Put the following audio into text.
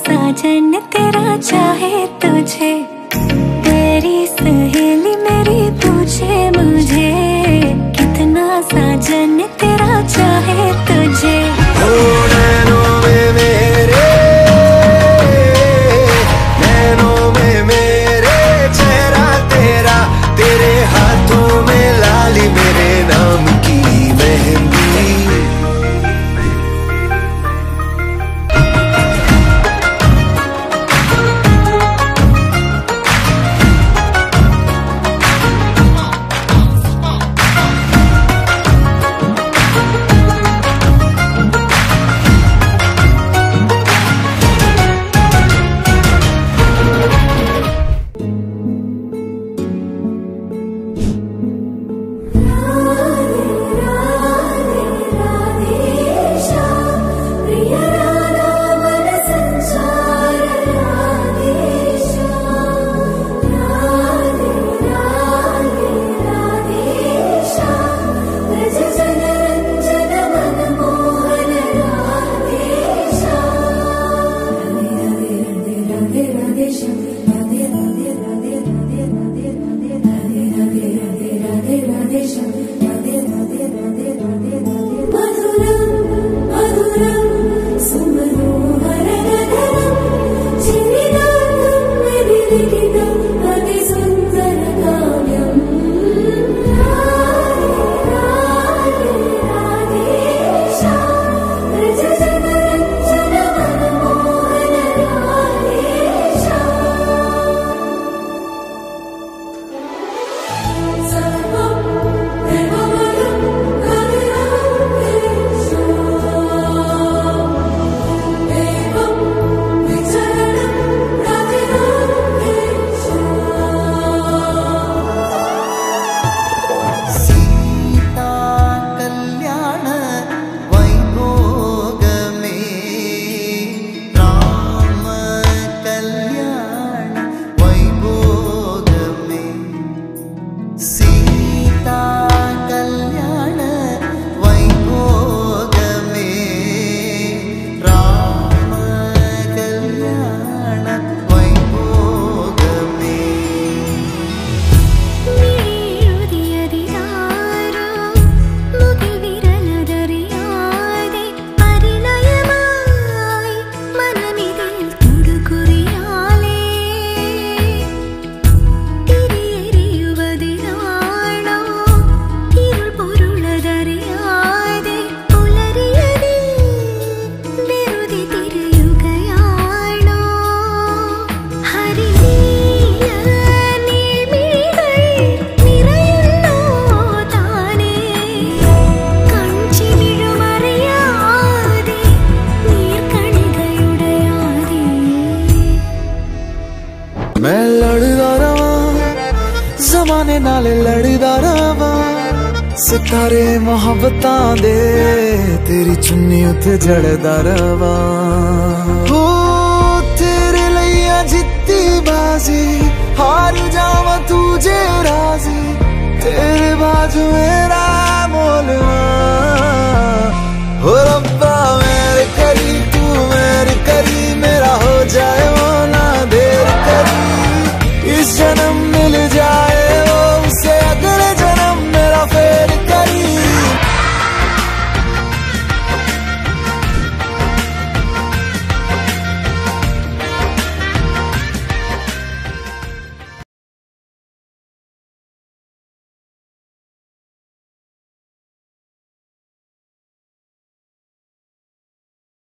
साजन तेरा चाहे तुझे, तेरी सहेली मेरी पूछे मुझे, कितना साजन तेरा चाहे तुझे। नैनों में मेरे, नैनों में मेरे चेहरा तेरा, तेरे हाथों में लाली मेरे नाम की मेहंदी। मैं लड़दा रवा ज़माने नाल लड़दा रवा, सितारे मोहब्बतां दे तेरी चुन्नी उत्ते जड़दा रवा। हो तेरे लइया जित्ती बाजी, हार जावा तू जे राजी, तेरे बाजू मेरा मोलवा। हो रब्बा मेरे करी तू मेरे करी, मेरा